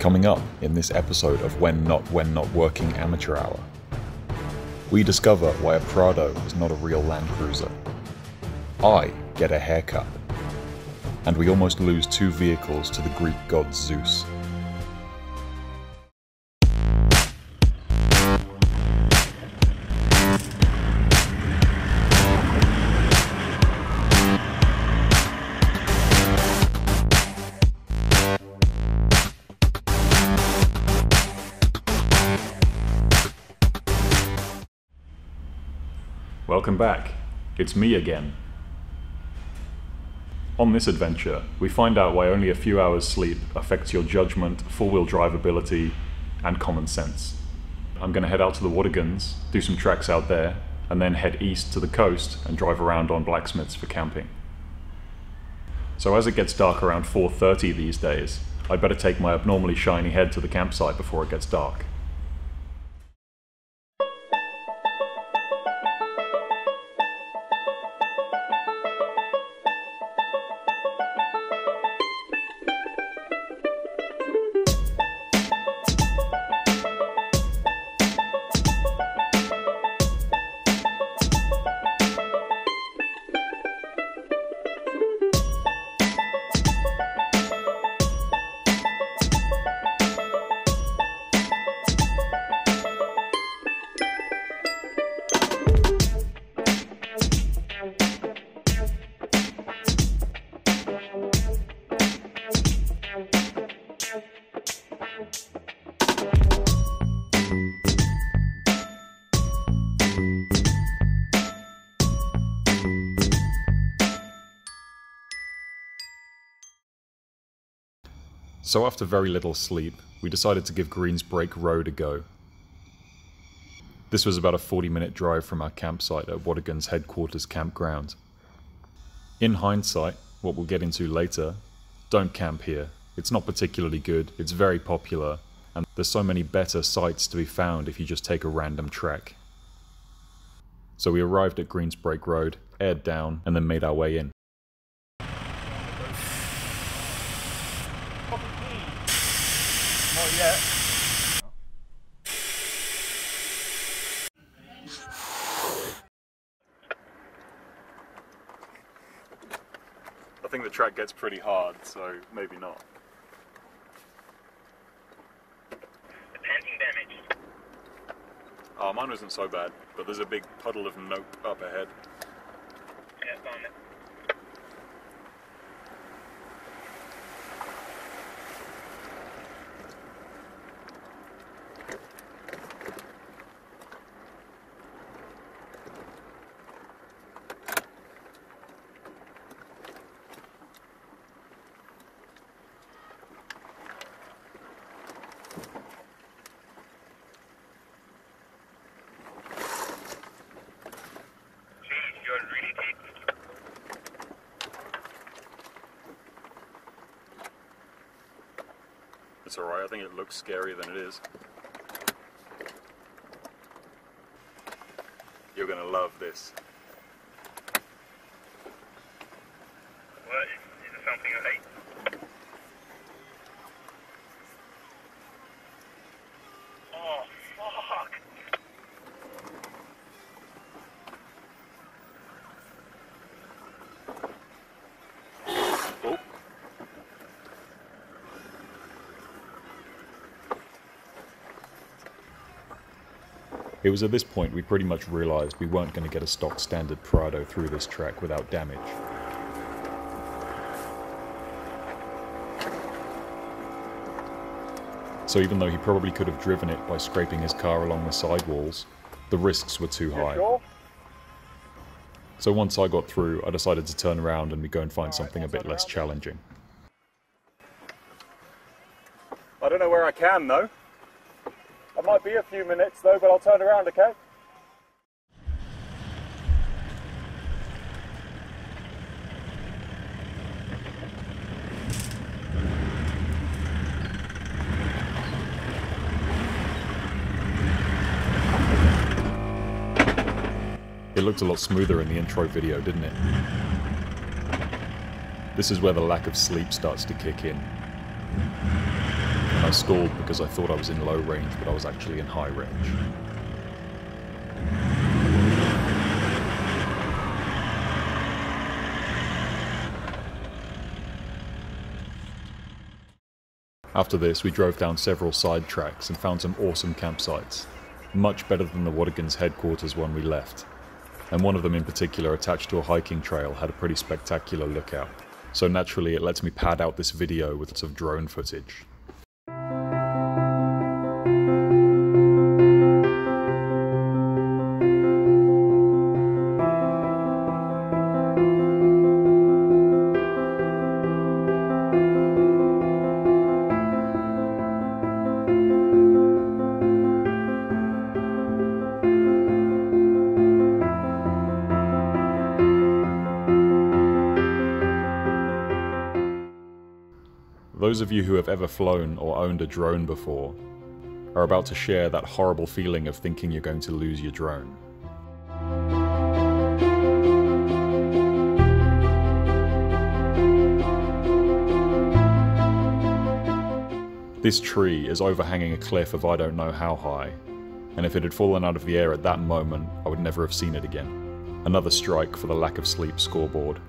Coming up in this episode of When Not Working Amateur Hour, we discover why a PRADO is not a real landcruiser. I get a haircut. And we almost lose 2 vehicles to the Greek god Zeus. Welcome back. It's me again. On this adventure, we find out why only a few hours sleep affects your judgment, four-wheel drive ability, and common sense. I'm going to head out to the Watagans, do some tracks out there, and then head east to the coast and drive around on Blacksmiths for camping. So as it gets dark around 4:30 these days, I'd better take my abnormally shiny head to the campsite before it gets dark. So after very little sleep, we decided to give Greensbrake Road a go. This was about a 40-minute drive from our campsite at Watagans headquarters campground. In hindsight, what we'll get into later, don't camp here. It's not particularly good, it's very popular, and there's so many better sites to be found if you just take a random trek. So we arrived at Greensbrake Road, aired down, and then made our way in. Not yet. I think the track gets pretty hard, so maybe not. The panting damage. Oh, mine wasn't so bad, but there's a big puddle of nope up ahead. Yeah, found it. It's alright, I think it looks scarier than it is. You're gonna love this. What? Is it something you hate? Oh, fuck! Oh. It was at this point we pretty much realised we weren't going to get a stock standard PRADO through this track without damage. So even though he probably could have driven it by scraping his car along the sidewalls, the risks were too high. Sure? So once I got through, I decided to turn around and go and find something a bit less challenging. I don't know where I can though. I might be a few minutes though, but I'll turn around, okay? It looked a lot smoother in the intro video, didn't it? This is where the lack of sleep starts to kick in. I stalled because I thought I was in low range, but I was actually in high range. After this, we drove down several side tracks and found some awesome campsites. Much better than the Watagans headquarters one we left. And one of them in particular, attached to a hiking trail, had a pretty spectacular lookout. So naturally it lets me pad out this video with lots of drone footage. Those of you who have ever flown or owned a drone before are about to share that horrible feeling of thinking you're going to lose your drone. This tree is overhanging a cliff of I don't know how high, and if it had fallen out of the air at that moment, I would never have seen it again. Another strike for the lack of sleep scoreboard.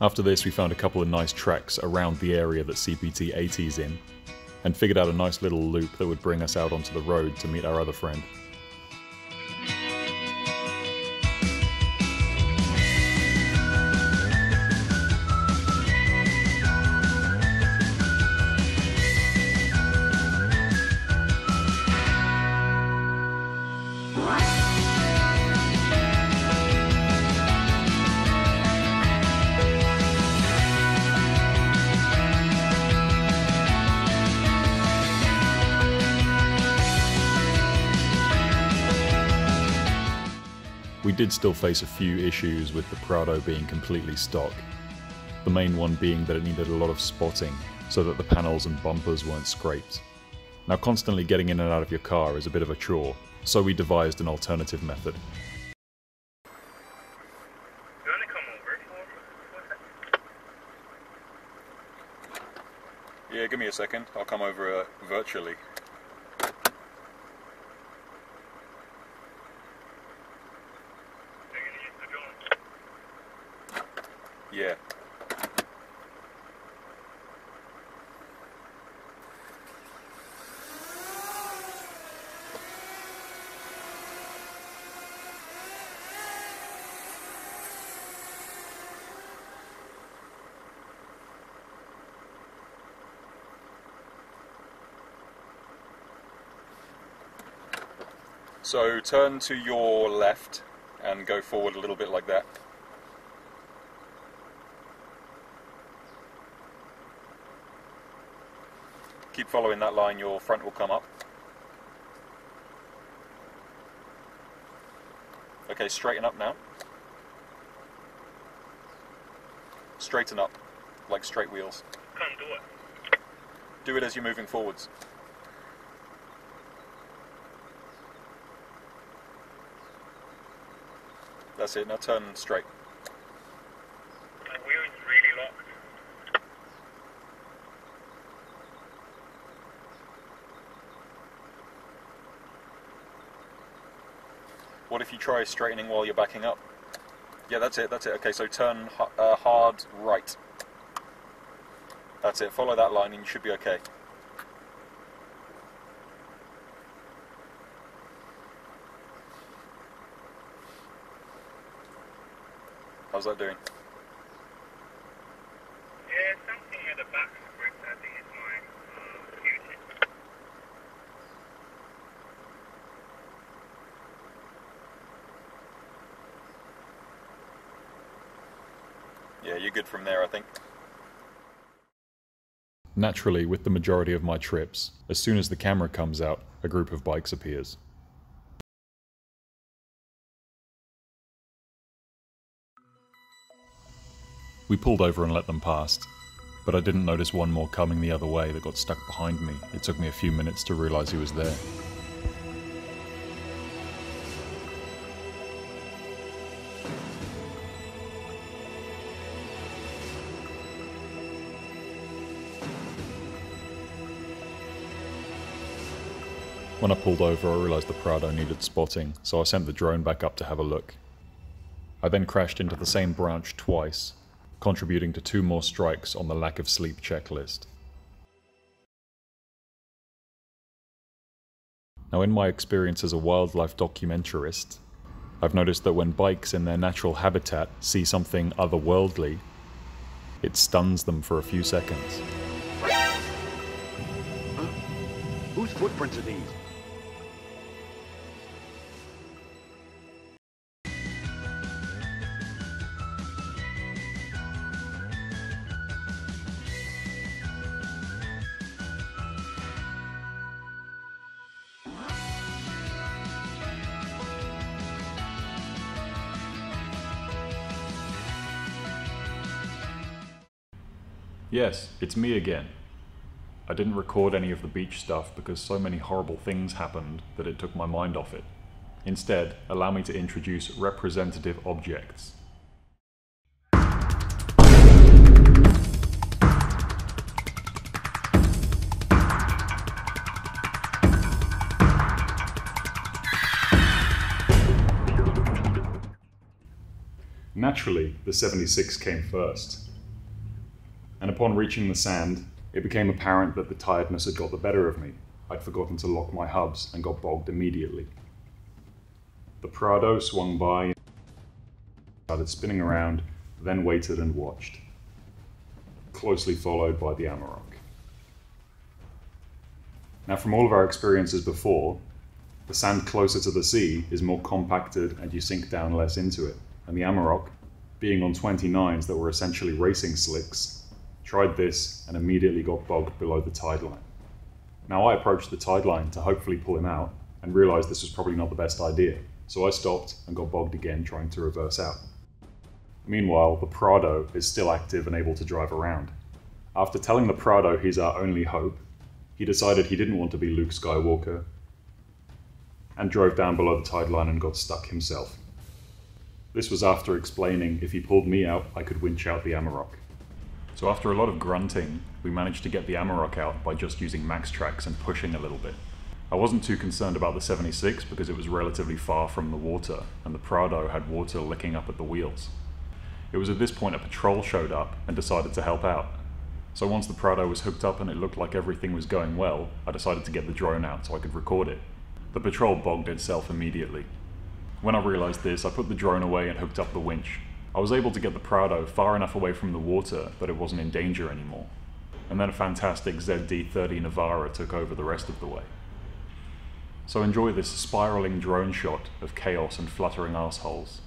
After this, we found a couple of nice tracks around the area that CPT 80 is in, and figured out a nice little loop that would bring us out onto the road to meet our other friend. We did still face a few issues with the PRADO being completely stock. The main one being that it needed a lot of spotting so that the panels and bumpers weren't scraped. Now constantly getting in and out of your car is a bit of a chore, so we devised an alternative method. You want to come over? Yeah, give me a second. I'll come over virtually. Yeah. So turn to your left and go forward a little bit like that. Keep following that line, your front will come up. Okay, straighten up now. Straighten up, like straight wheels. Can't do it. Do it as you're moving forwards. That's it, now turn straight. My wheel is really locked. What if you try straightening while you're backing up? Yeah, that's it, that's it. Okay, so turn hard right. That's it, follow that line and you should be okay. How's that doing? Yeah, something at the back script, I think it's my future. Yeah, you're good from there, I think. Naturally, with the majority of my trips, as soon as the camera comes out, a group of bikes appears. We pulled over and let them past, but I didn't notice one more coming the other way that got stuck behind me. It took me a few minutes to realize he was there. When I pulled over, I realised the PRADO needed spotting, so I sent the drone back up to have a look. I then crashed into the same branch twice, contributing to 2 more strikes on the lack of sleep checklist. Now, in my experience as a wildlife documentarist, I've noticed that when bikes in their natural habitat see something otherworldly, it stuns them for a few seconds. Huh? Whose footprints are these? Yes, it's me again. I didn't record any of the beach stuff because so many horrible things happened that it took my mind off it. Instead, allow me to introduce representative objects. Naturally, the 76 came first. And upon reaching the sand, it became apparent that the tiredness had got the better of me. I'd forgotten to lock my hubs and got bogged immediately. The PRADO swung by and started spinning around, then waited and watched, closely followed by the Amarok. Now, from all of our experiences before, the sand closer to the sea is more compacted and you sink down less into it. And the Amarok, being on 29s that were essentially racing slicks, tried this and immediately got bogged below the tide line. Now, I approached the tide line to hopefully pull him out and realized this was probably not the best idea. So I stopped and got bogged again trying to reverse out. Meanwhile, the PRADO is still active and able to drive around. After telling the PRADO he's our only hope, he decided he didn't want to be Luke Skywalker and drove down below the tide line and got stuck himself. This was after explaining if he pulled me out, I could winch out the Amarok. So after a lot of grunting, we managed to get the Amarok out by just using max tracks and pushing a little bit. I wasn't too concerned about the 76 because it was relatively far from the water and the PRADO had water licking up at the wheels. It was at this point a patrol showed up and decided to help out. So once the PRADO was hooked up and it looked like everything was going well, I decided to get the drone out so I could record it. The patrol bogged itself immediately. When I realized this, I put the drone away and hooked up the winch. I was able to get the PRADO far enough away from the water that it wasn't in danger anymore. And then a fantastic ZD-30 Navara took over the rest of the way. So enjoy this spiraling drone shot of chaos and fluttering assholes.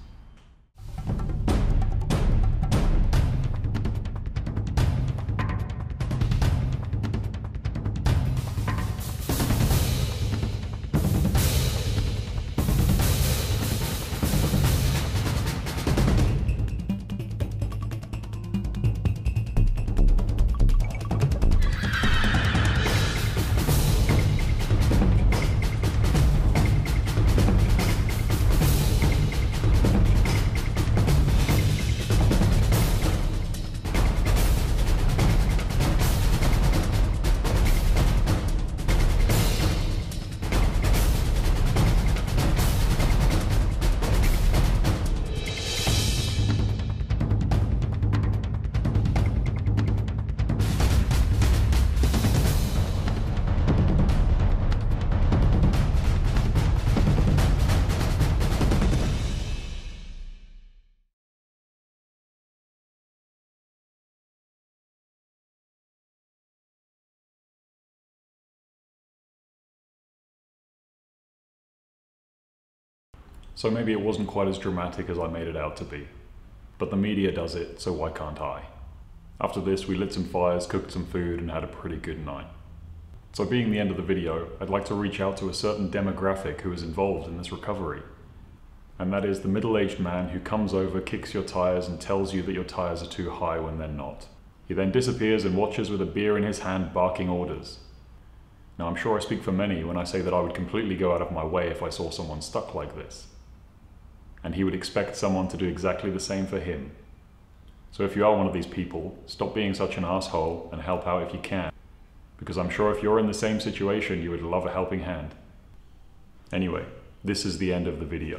So maybe it wasn't quite as dramatic as I made it out to be. But the media does it, so why can't I? After this, we lit some fires, cooked some food, and had a pretty good night. So being the end of the video, I'd like to reach out to a certain demographic who is involved in this recovery. And that is the middle-aged man who comes over, kicks your tires, and tells you that your tires are too high when they're not. He then disappears and watches with a beer in his hand, barking orders. Now, I'm sure I speak for many when I say that I would completely go out of my way if I saw someone stuck like this. And he would expect someone to do exactly the same for him. So if you are one of these people, stop being such an asshole and help out if you can. Because I'm sure if you're in the same situation, you would love a helping hand. Anyway, this is the end of the video.